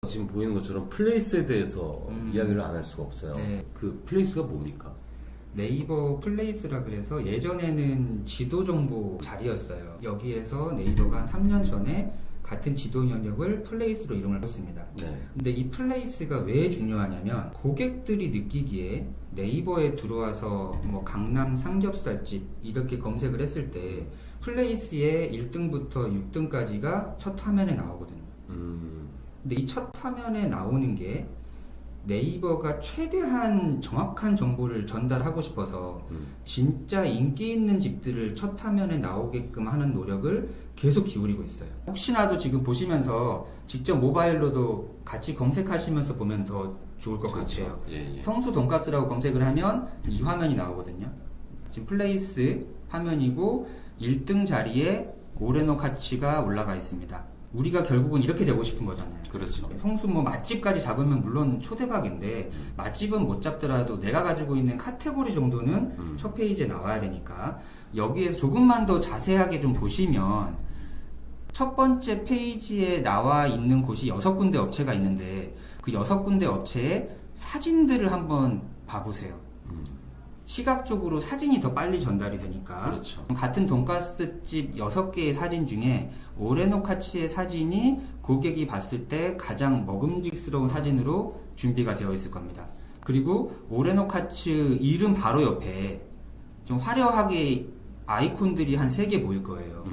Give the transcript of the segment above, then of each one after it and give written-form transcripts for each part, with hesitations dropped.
지금 보이는 것처럼 플레이스에 대해서 이야기를 안 할 수가 없어요. 네. 그 플레이스가 뭡니까? 네이버 플레이스라 그래서 예전에는 지도 정보 자리였어요. 여기에서 네이버가 한 3년 전에 같은 지도 영역을 플레이스로 이름을 했습니다. 네. 근데 이 플레이스가 왜 중요하냐면 고객들이 느끼기에 네이버에 들어와서 뭐 강남 삼겹살집 이렇게 검색을 했을 때 플레이스의 1등부터 6등까지가 첫 화면에 나오거든요. 근데 이 첫 화면에 나오는 게 네이버가 최대한 정확한 정보를 전달하고 싶어서 진짜 인기 있는 집들을 첫 화면에 나오게끔 하는 노력을 계속 기울이고 있어요. 혹시나도 지금 보시면서 직접 모바일로도 같이 검색하시면서 보면 더 좋을 것 같아요. 예, 예. 성수 돈가스라고 검색을 하면 이 화면이 나오거든요. 지금 플레이스 화면이고 1등 자리에 오레노 카츠가 올라가 있습니다. 우리가 결국은 이렇게 되고 싶은 거잖아요. 그렇죠. 성수 뭐 맛집까지 잡으면 물론 초대박인데 맛집은 못 잡더라도 내가 가지고 있는 카테고리 정도는 첫 페이지에 나와야 되니까 여기에서 조금만 더 자세하게 좀 보시면 첫 번째 페이지에 나와 있는 곳이 6군데 업체가 있는데 그 6군데 업체의 사진들을 한번 봐보세요. 시각적으로 사진이 더 빨리 전달이 되니까. 그렇죠. 같은 돈가스집 6개의 사진 중에 오레노 카츠의 사진이 고객이 봤을 때 가장 먹음직스러운 사진으로 준비가 되어 있을 겁니다. 그리고 오레노 카츠 이름 바로 옆에 좀 화려하게 아이콘들이 한 3개 보일 거예요.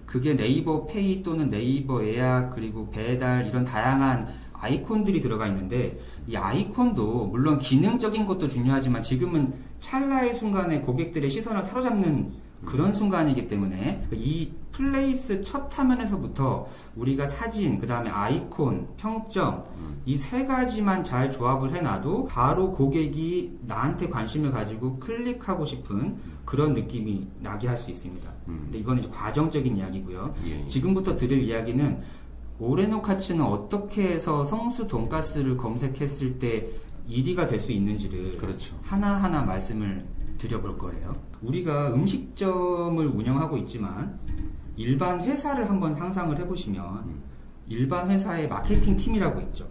그게 네이버 페이 또는 네이버 예약 그리고 배달 이런 다양한 아이콘들이 들어가 있는데 이 아이콘도 물론 기능적인 것도 중요하지만 지금은 찰나의 순간에 고객들의 시선을 사로잡는 그런 순간이기 때문에 이 플레이스 첫 화면에서부터 우리가 사진, 그 다음에 아이콘, 평점 이 3가지만 잘 조합을 해놔도 바로 고객이 나한테 관심을 가지고 클릭하고 싶은 그런 느낌이 나게 할 수 있습니다. 근데 이건 이제 과정적인 이야기고요. 예. 지금부터 드릴 이야기는 오레노 카츠는 어떻게 해서 성수 돈가스를 검색했을 때 1위가 될 수 있는지를 그렇죠. 하나하나 말씀을 드려볼 거예요. 우리가 음식점을 운영하고 있지만 일반 회사를 한번 상상을 해보시면 일반 회사의 마케팅 팀이라고 있죠.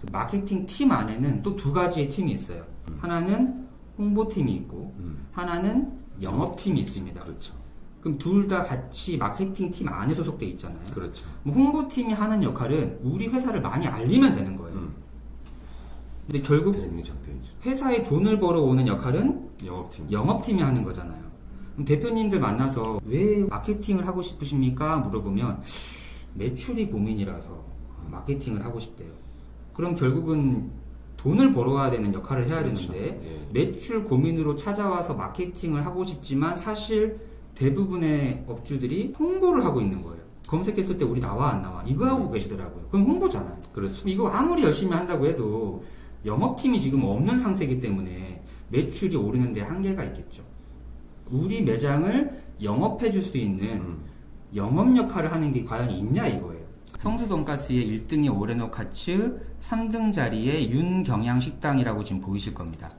그 마케팅 팀 안에는 또 2가지의 팀이 있어요. 하나는 홍보팀이 있고 하나는 영업팀이 있습니다. 그렇죠. 그럼 둘 다 같이 마케팅 팀 안에 소속돼 있잖아요. 그렇죠. 뭐 홍보팀이 하는 역할은 우리 회사를 많이 알리면 되는 거예요. 근데 결국 되는 장점이죠. 회사에 돈을 벌어오는 역할은 영업팀. 영업팀이 하는 거잖아요. 그럼 대표님들 만나서 왜 마케팅을 하고 싶으십니까? 물어보면 매출이 고민이라서 마케팅을 하고 싶대요. 그럼 결국은 돈을 벌어와야 되는 역할을 해야 그렇죠. 되는데 예. 매출 고민으로 찾아와서 마케팅을 하고 싶지만 사실 대부분의 업주들이 홍보를 하고 있는 거예요. 검색했을 때 우리 나와 안 나와 이거 하고 계시더라고요. 그럼 홍보잖아요. 그렇죠. 이거 아무리 열심히 한다고 해도 영업팀이 지금 없는 상태이기 때문에 매출이 오르는데 한계가 있겠죠. 우리 매장을 영업해 줄 수 있는 영업 역할을 하는 게 과연 있냐 이거예요. 성수 돈가스의 1등이 오레노 카츠, 3등 자리에 윤경양식당이라고 지금 보이실 겁니다.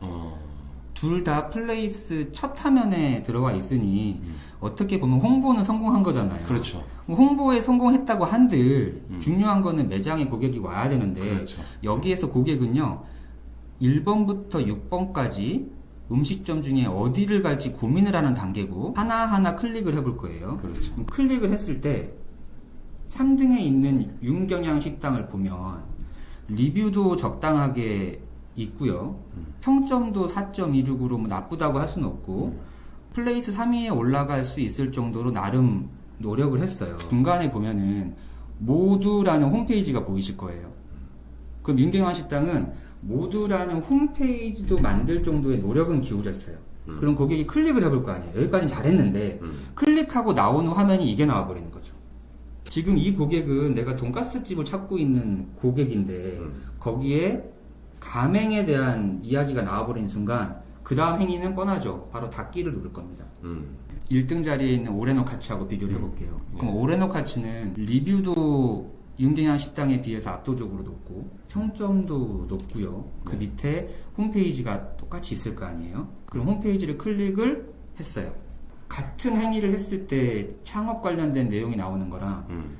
둘 다 플레이스 첫 화면에 들어와 있으니 어떻게 보면 홍보는 성공한 거잖아요. 그렇죠. 홍보에 성공했다고 한들 중요한 거는 매장에 고객이 와야 되는데 그렇죠. 여기에서 고객은요 1번부터 6번까지 음식점 중에 어디를 갈지 고민을 하는 단계고 하나하나 클릭을 해볼 거예요. 그렇죠. 그럼 클릭을 했을 때 3등에 있는 윤경양 식당을 보면 리뷰도 적당하게 있고요. 평점도 4.26으로 뭐 나쁘다고 할 수는 없고 플레이스 3위에 올라갈 수 있을 정도로 나름 노력을 했어요. 중간에 보면은 모두라는 홈페이지가 보이실 거예요. 그럼 윤경양 식당은 모두라는 홈페이지도 만들 정도의 노력은 기울였어요. 그럼 고객이 클릭을 해볼 거 아니에요. 여기까지는 잘했는데 클릭하고 나오는 화면이 이게 나와버리는 거죠. 지금 이 고객은 내가 돈가스 집을 찾고 있는 고객인데 거기에 가맹에 대한 이야기가 나와버리는 순간 그 다음 행위는 뻔하죠. 바로 닫기를 누를 겁니다. 1등 자리에 있는 오레노 카츠하고 비교를 해볼게요. 그럼 오레노 카츠는 리뷰도 윤경양 식당에 비해서 압도적으로 높고 평점도 높고요. 그 밑에 홈페이지가 똑같이 있을 거 아니에요. 그럼 홈페이지를 클릭을 했어요. 같은 행위를 했을 때 창업 관련된 내용이 나오는 거랑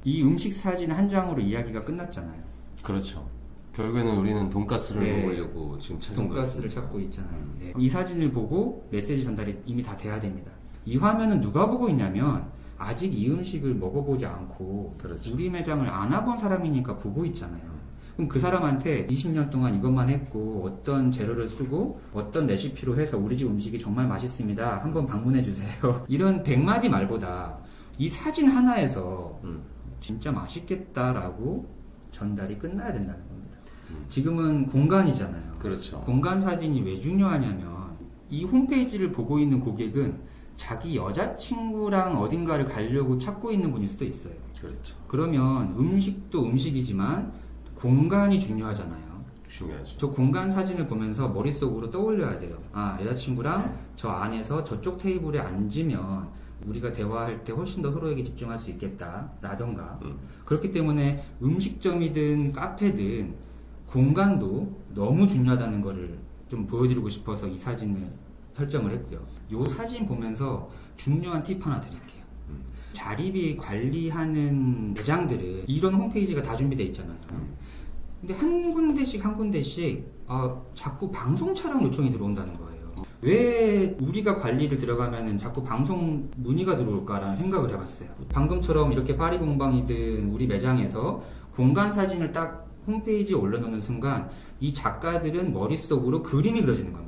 이 음식 사진 한 장으로 이야기가 끝났잖아요. 그렇죠. 결국에는 우리는 돈가스를 네. 먹으려고 지금 찾은 돈가스를 거였습니다. 찾고 있잖아요. 네. 이 사진을 보고 메시지 전달이 이미 다 돼야 됩니다. 이 화면은 누가 보고 있냐면 아직 이 음식을 먹어보지 않고 그렇죠. 우리 매장을 안 와본 사람이니까 보고 있잖아요. 그럼 그 사람한테 20년 동안 이것만 했고 어떤 재료를 쓰고 어떤 레시피로 해서 우리 집 음식이 정말 맛있습니다. 한번 방문해 주세요. 이런 100마디 말보다 이 사진 하나에서 진짜 맛있겠다라고 전달이 끝나야 된다는 겁니다. 지금은 공간이잖아요. 그렇죠. 공간 사진이 왜 중요하냐면 이 홈페이지를 보고 있는 고객은 자기 여자친구랑 어딘가를 가려고 찾고 있는 분일 수도 있어요. 그렇죠. 그러면 음식도 음식이지만 공간이 중요하잖아요. 중요하죠. 저 공간 사진을 보면서 머릿속으로 떠올려야 돼요. 아, 여자친구랑 저 안에서 저쪽 테이블에 앉으면 우리가 대화할 때 훨씬 더 서로에게 집중할 수 있겠다 라던가. 그렇기 때문에 음식점이든 카페든 공간도 너무 중요하다는 거를 좀 보여드리고 싶어서 이 사진을 설정을 했고요. 이 사진 보면서 중요한 팁 하나 드릴게요. 자리비 관리하는 매장들은 이런 홈페이지가 다 준비되어 있잖아요. 근데 한 군데씩 자꾸 방송 촬영 요청이 들어온다는 거예요. 왜 우리가 관리를 들어가면 자꾸 방송 문의가 들어올까라는 생각을 해봤어요. 방금처럼 이렇게 파리공방이든 우리 매장에서 공간 사진을 딱 홈페이지에 올려놓는 순간 이 작가들은 머릿속으로 그림이 그려지는 겁니다.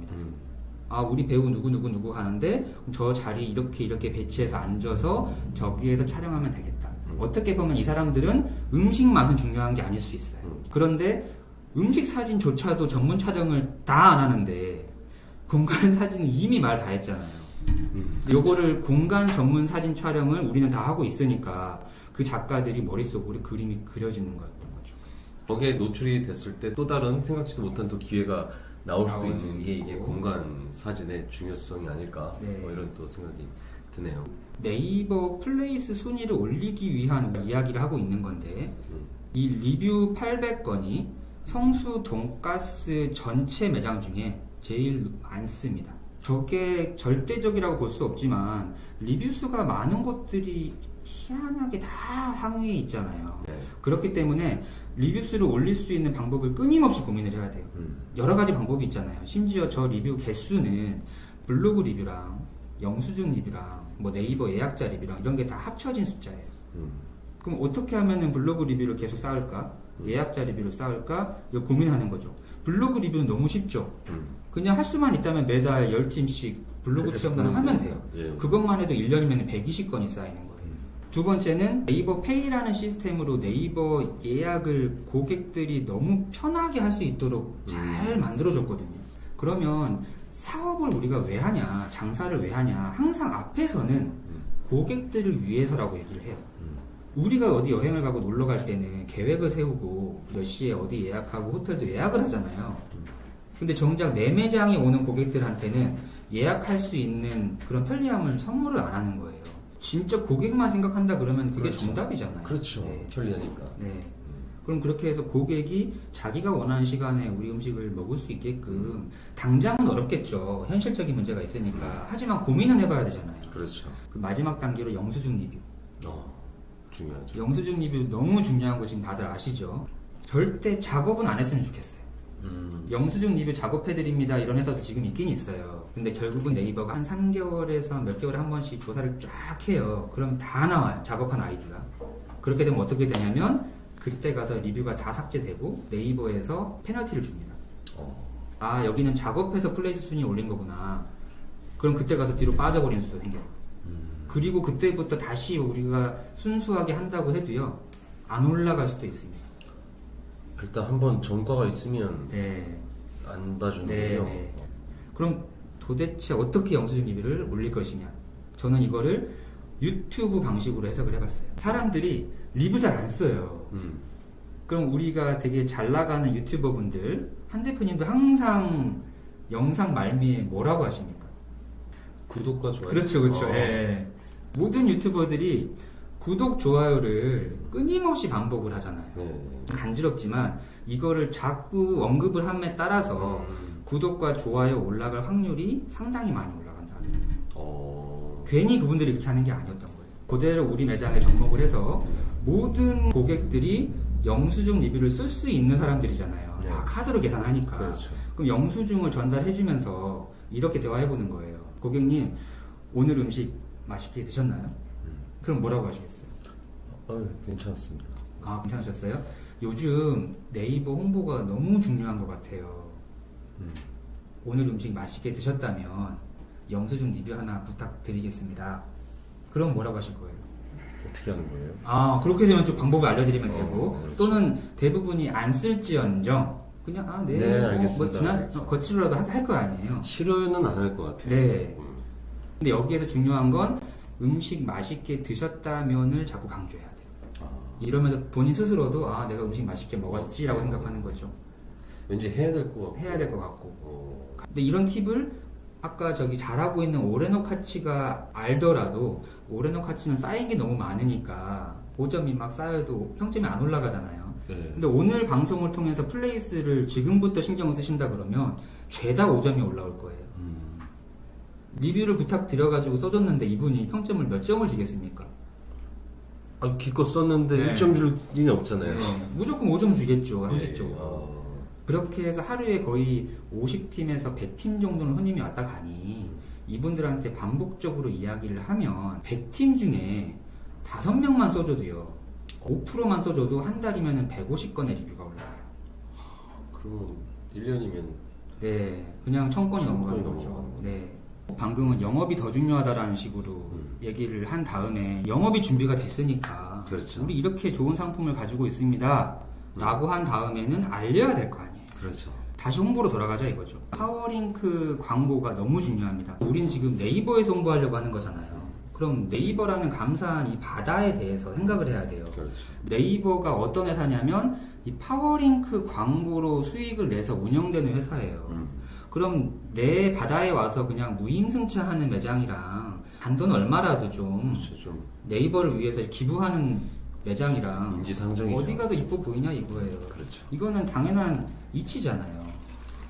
아, 우리 배우 누구 하는데 저 자리 이렇게 배치해서 앉아서 저기에서 촬영하면 되겠다. 어떻게 보면 이 사람들은 음식 맛은 중요한 게 아닐 수 있어요. 그런데 음식 사진조차도 전문 촬영을 다 안 하는데 공간 사진은 이미 말 다 했잖아요. 요거를 공간 전문 사진 촬영을 우리는 다 하고 있으니까 그 작가들이 머릿속으로 그림이 그려지는 거였던 거죠. 거기에 노출이 됐을 때 또 다른 생각지도 못한 또 기회가 나올 수 나올 있는 수 게 이게 있고. 공간 사진의 중요성이 아닐까 네. 뭐 이런 또 생각이 드네요. 네이버 플레이스 순위를 올리기 위한 이야기를 하고 있는 건데 이 리뷰 800건이 성수 돈가스 전체 매장 중에 제일 많습니다. 저게 절대적이라고 볼 수 없지만 리뷰 수가 많은 곳들이 희한하게 다 상위에 있잖아요. 네. 그렇기 때문에 리뷰 수를 올릴 수 있는 방법을 끊임없이 고민을 해야 돼요. 여러 가지 방법이 있잖아요. 심지어 저 리뷰 개수는 블로그 리뷰랑 영수증 리뷰랑 뭐 네이버 예약자 리뷰랑 이런 게 다 합쳐진 숫자예요. 그럼 어떻게 하면은 블로그 리뷰를 계속 쌓을까? 예약자 리뷰를 쌓을까? 이거 고민하는 거죠. 블로그 리뷰는 너무 쉽죠. 그냥 할 수만 있다면 매달 10팀씩 블로그 시험을 하면 돼요. 예. 그것만 해도 1년이면 120건이 쌓이는 거예요. 두 번째는 네이버 페이라는 시스템으로 네이버 예약을 고객들이 너무 편하게 할 수 있도록 잘 만들어줬거든요. 그러면 사업을 우리가 왜 하냐, 장사를 왜 하냐, 항상 앞에서는 고객들을 위해서라고 얘기를 해요. 우리가 어디 여행을 가고 놀러 갈 때는 계획을 세우고 몇 시에 어디 예약하고 호텔도 예약을 하잖아요. 근데 정작 내 매장에 오는 고객들한테는 예약할 수 있는 그런 편리함을 선물을 안 하는 거예요. 진짜 고객만 생각한다 그러면 그게 그렇죠. 정답이잖아요. 그렇죠. 네. 편리하니까. 네. 그럼 그렇게 해서 고객이 자기가 원하는 시간에 우리 음식을 먹을 수 있게끔 당장은 어렵겠죠. 현실적인 문제가 있으니까. 하지만 고민은 해봐야 되잖아요. 그렇죠. 그 마지막 단계로 영수증 리뷰. 중요하죠. 영수증 리뷰 너무 중요한 거 지금 다들 아시죠? 절대 작업은 안 했으면 좋겠어요. 영수증 리뷰 작업해드립니다 이런 회사도 지금 있긴 있어요. 근데 결국은 네이버가 한 3개월에서 몇 개월에 한 번씩 조사를 쫙 해요. 그럼 다 나와요. 작업한 아이디가. 그렇게 되면 어떻게 되냐면 그때 가서 리뷰가 다 삭제되고 네이버에서 페널티를 줍니다. 아, 여기는 작업해서 플레이스 순위 올린 거구나. 그럼 그때 가서 뒤로 빠져버리는 수도 생겨요. 그리고 그때부터 다시 우리가 순수하게 한다고 해도요, 안 올라갈 수도 있습니다. 일단 한번 전과가 있으면 네. 안 봐주는군요. 네. 그럼 도대체 어떻게 영수증 리뷰를 올릴 것이냐? 저는 이거를 유튜브 방식으로 해석을 해봤어요. 사람들이 리뷰 잘 안 써요. 그럼 우리가 되게 잘 나가는 유튜버 분들, 한 대표님도 항상 영상 말미에 뭐라고 하십니까? 구독과 좋아요. 그렇죠. 예. 모든 유튜버들이 구독, 좋아요를 끊임없이 반복을 하잖아요. 네. 간지럽지만 이거를 자꾸 언급을 함에 따라서 구독과 좋아요 올라갈 확률이 상당히 많이 올라간다. 괜히 그분들이 그렇게 하는 게 아니었던 거예요. 그대로 우리 매장에 접목을 해서 모든 고객들이 영수증 리뷰를 쓸 수 있는 사람들이잖아요. 네. 다 카드로 계산하니까. 그렇죠. 그럼 영수증을 전달해주면서 이렇게 대화해보는 거예요. 고객님, 오늘 음식 맛있게 드셨나요? 그럼 뭐라고 하시겠어요? 괜찮았습니다. 아, 괜찮으셨어요? 요즘 네이버 홍보가 너무 중요한 것 같아요. 오늘 음식 맛있게 드셨다면 영수증 리뷰 하나 부탁드리겠습니다. 그럼 뭐라고 하실 거예요? 어떻게 하는 거예요? 아, 그렇게 되면 좀 방법을 알려드리면 되고, 그렇죠. 또는 대부분이 안 쓸지언정, 그냥, 네, 알겠습니다. 지난, 알겠습니다. 거치로라도 할 거 아니에요. 싫어요는 안 할 것 같아요. 네. 근데 여기에서 중요한 건 음식 맛있게 드셨다면을 자꾸 강조해야 돼요. 이러면서 본인 스스로도, 아, 내가 음식 맛있게 먹었지라고 생각하는 거죠. 왠지 해야 될 것 같고. 해야 될 것 같고. 근데 이런 팁을 아까 저기 잘하고 있는 오레노카치가 알더라도 오레노카치는 쌓인 게 너무 많으니까 5점이 막 쌓여도 평점이 안 올라가잖아요. 네. 근데 오늘 방송을 통해서 플레이스를 지금부터 신경을 쓰신다 그러면 죄다 5점이 올라올 거예요. 리뷰를 부탁드려가지고 써줬는데 이분이 평점을 몇 점을 주겠습니까? 기껏 썼는데 네. 1점 줄 일이 없잖아요. 무조건 5점 주겠죠, 형식적으로. 네. 그렇게 해서 하루에 거의 50팀에서 100팀 정도는 손님이 왔다 가니 이분들한테 반복적으로 이야기를 하면 100팀 중에 5명만 써줘도요, 5%만 써줘도 한 달이면 150건의 리뷰가 올라와요. 그러면 1년이면 네, 그냥 1000건이 넘어가는 넘어가는 거죠. 거죠. 네. 방금은 영업이 더 중요하다라는 식으로 얘기를 한 다음에 영업이 준비가 됐으니까 그렇죠. 우리 이렇게 좋은 상품을 가지고 있습니다 라고 한 다음에는 알려야 될 거 아니에요. 그렇죠. 다시 홍보로 돌아가자 이거죠. 파워링크 광고가 너무 중요합니다. 우린 지금 네이버에서 홍보하려고 하는 거잖아요. 그럼 네이버라는 감사한 이 바다에 대해서 생각을 해야 돼요. 그렇죠. 네이버가 어떤 회사냐면 이 파워링크 광고로 수익을 내서 운영되는 회사예요. 그럼 내 바다에 와서 그냥 무임승차하는 매장이랑 단돈 얼마라도 좀 그렇죠. 좀 네이버를 위해서 기부하는 매장이랑 인지상정이죠. 어디가 더 이뻐 보이냐 이거예요. 그렇죠. 이거는 당연한 이치잖아요.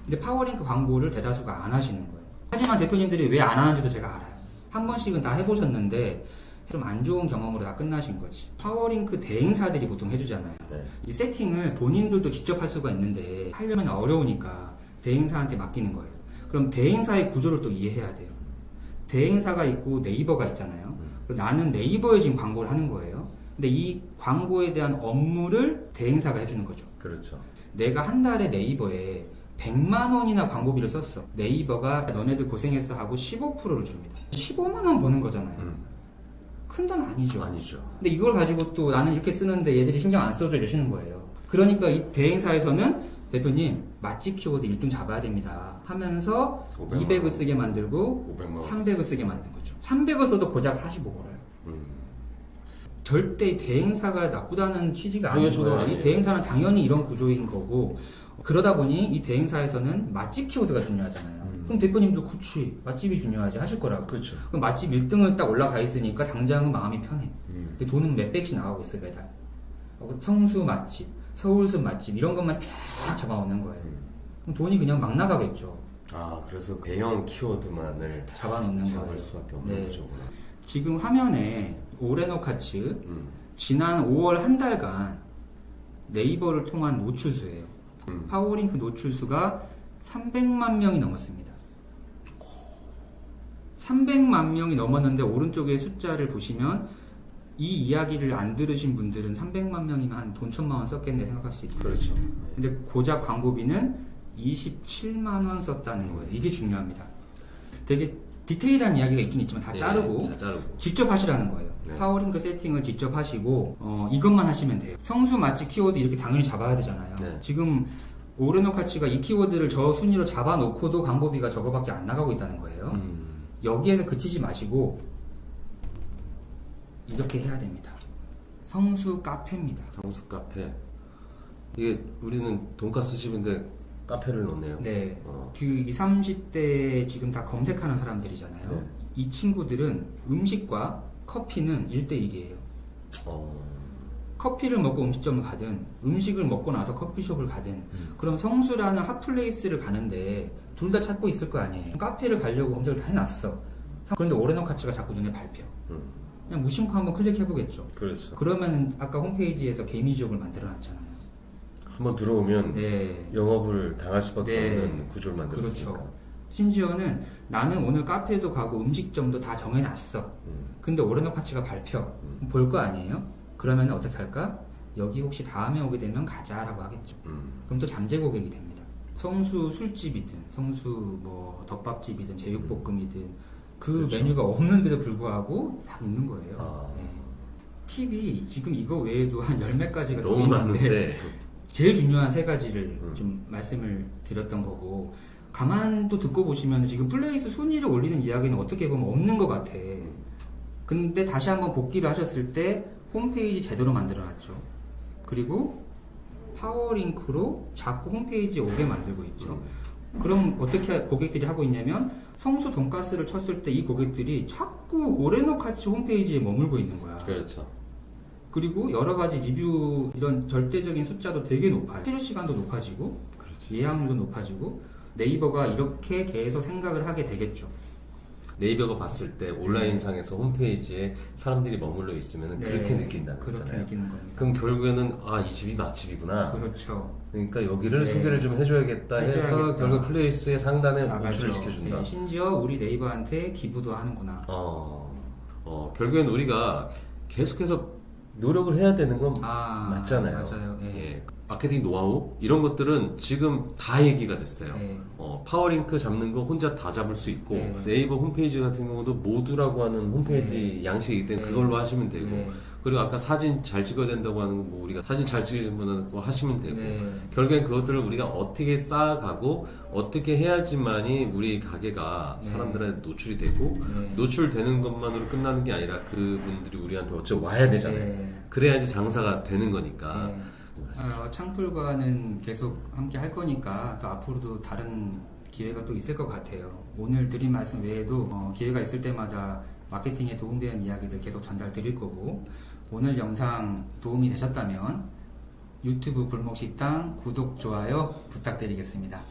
근데 파워링크 광고를 대다수가 안 하시는 거예요. 하지만 대표님들이 왜 안 하는지도 제가 알아요. 한 번씩은 다 해보셨는데 좀 안 좋은 경험으로 다 끝나신 거지. 파워링크 대행사들이 보통 해주잖아요. 네. 이 세팅을 본인들도 직접 할 수가 있는데 하려면 어려우니까 대행사한테 맡기는 거예요. 그럼 대행사의 구조를 또 이해해야 돼요. 대행사가 있고 네이버가 있잖아요. 그럼 나는 네이버에 지금 광고를 하는 거예요. 근데 이 광고에 대한 업무를 대행사가 해주는 거죠. 그렇죠. 내가 한 달에 네이버에 100만 원이나 광고비를 썼어. 네이버가 너네들 고생했어 하고 15%를 줍니다. 15만 원 버는 거잖아요. 큰 돈 아니죠. 아니죠. 근데 이걸 가지고 또 나는 이렇게 쓰는데 얘들이 신경 안 써줘 이러시는 거예요. 그러니까 이 대행사에서는 대표님 맛집 키워드 1등 잡아야 됩니다 하면서 500만 200을 쓰게 만들고 500만 원. 300을 쓰게 만든 거죠. 300을 써도 고작 45 벌어요. 절대 대행사가 나쁘다는 취지가 아니고요. 저도 이 아니에요. 대행사는 당연히 이런 구조인 거고, 그러다 보니 이 대행사에서는 맛집 키워드가 중요하잖아요. 그럼 대표님도 그치 맛집이 중요하지 하실 거라고. 그렇죠. 그럼 맛집 1등을 딱 올라가 있으니까 당장은 마음이 편해. 근데 돈은 몇백씩 나가고 있어요 매달. 성수 맛집, 서울숲 맛집 이런 것만 쫙 잡아놓는 거예요. 그럼 돈이 그냥 막 나가겠죠. 그래서 대형 키워드만을 잡아놓는 잡을 거예요. 수밖에 없는 네. 구조구나. 지금 화면에 오레노카츠 지난 5월 한 달간 네이버를 통한 노출수예요. 파워링크 노출수가 300만 명이 넘었습니다. 300만 명이 넘었는데 오른쪽에 숫자를 보시면 이 이야기를 안 들으신 분들은 300만 명이면 한 돈 1000만 원 썼겠네 생각할 수 있어요. 그렇죠. 근데 고작 광고비는 27만 원 썼다는 거예요. 이게 중요합니다. 되게 디테일한 이야기가 있긴 있지만 다 자르고 다 자르고. 직접 하시라는 거예요. 네. 파워링크 세팅을 직접 하시고 이것만 하시면 돼요. 성수 맛집 키워드 이렇게 당연히 잡아야 되잖아요. 네. 지금 오레노카치가 이 키워드를 저 순위로 잡아놓고도 광고비가 저거밖에 안 나가고 있다는 거예요. 여기에서 그치지 마시고 이렇게 해야 됩니다. 성수 카페입니다. 성수 카페. 이게 우리는 돈가스 집인데 카페를 넣네요. 네. 그 20, 30대 지금 다 검색하는 사람들이잖아요. 네. 이 친구들은 음식과 커피는 1대1이에요. 커피를 먹고 음식점을 가든 음식을 먹고 나서 커피숍을 가든 그럼 성수라는 핫플레이스를 가는데 둘 다 찾고 있을 거 아니에요. 카페를 가려고 검색을 다 해놨어. 그런데 오레노카츠가 자꾸 눈에 밟혀. 그냥 무심코 한번 클릭해보겠죠. 그렇죠. 그러면 아까 홈페이지에서 개미지옥을 만들어놨잖아요. 한번 들어오면 네. 영업을 당할 수밖에 네. 없는 구조를 만들었으니까. 그렇죠. 심지어는 나는 오늘 카페도 가고 음식점도 다 정해놨어. 근데 오르노 카츠가 발표. 볼 거 아니에요? 그러면 어떻게 할까? 여기 혹시 다음에 오게 되면 가자라고 하겠죠. 그럼 또 잠재 고객이 됩니다. 성수 술집이든 성수 뭐 덮밥집이든 제육볶음이든 그 그렇죠. 메뉴가 없는데도 불구하고 다 있는 거예요. 아. 네. 팁이 지금 이거 외에도 한 열 몇 가지가 더 너무 있는데 많은데. 제일 중요한 세 가지를 좀 말씀을 드렸던 거고, 가만 또 듣고 보시면 지금 플레이스 순위를 올리는 이야기는 어떻게 보면 없는 것 같아. 근데 다시 한번 복귀를 하셨을 때 홈페이지 제대로 만들어놨죠. 그리고 파워링크로 자꾸 홈페이지 오게 만들고 있죠. 그럼 어떻게 고객들이 하고 있냐면 성수 돈가스를 쳤을 때 이 고객들이 자꾸 오레노카츠 홈페이지에 머물고 있는 거야. 그렇죠. 그리고 여러 가지 리뷰 이런 절대적인 숫자도 되게 높아요. 실효 시간도 높아지고 그렇죠. 예약률도 높아지고 네이버가 이렇게 계속 생각을 하게 되겠죠. 네이버가 봤을 때 온라인상에서 홈페이지에 사람들이 머물러 있으면 그렇게 느낀다는 그렇게 거잖아요. 느끼는 겁니다. 그럼 결국에는 아, 이 집이 맛집이구나. 그렇죠. 그러니까 여기를 네. 소개를 좀 해줘야겠다 해서 해줘야겠다. 결국 플레이스의 상단에 나가죠. 노출을 시켜준다. 네, 심지어 우리 네이버한테 기부도 하는구나. 결국엔 우리가 계속해서 노력을 해야 되는 건 맞잖아요. 맞아요. 네. 예. 마케팅 노하우 이런 것들은 지금 다 얘기가 됐어요. 네. 파워링크 잡는 거 혼자 다 잡을 수 있고 네. 네이버 홈페이지 같은 경우도 모두라고 하는 홈페이지 양식이기 때문에 네. 그걸로 하시면 되고 네. 그리고 아까 사진 잘 찍어야 된다고 하는 거 뭐 우리가 사진 잘 찍으신 분은 뭐 하시면 되고 네. 결국엔 그것들을 우리가 어떻게 쌓아가고 어떻게 해야지만이 우리 가게가 네. 사람들한테 노출이 되고 네. 노출되는 것만으로 끝나는 게 아니라 그분들이 우리한테 어째 와야 되잖아요. 네. 그래야지 장사가 되는 거니까. 네. 창풀과는 계속 함께 할 거니까 또 앞으로도 다른 기회가 또 있을 것 같아요. 오늘 드린 말씀 외에도 기회가 있을 때마다 마케팅에 도움되는 이야기들 계속 전달 드릴 거고, 오늘 영상 도움이 되셨다면 유튜브 골목식당 구독, 좋아요 부탁드리겠습니다.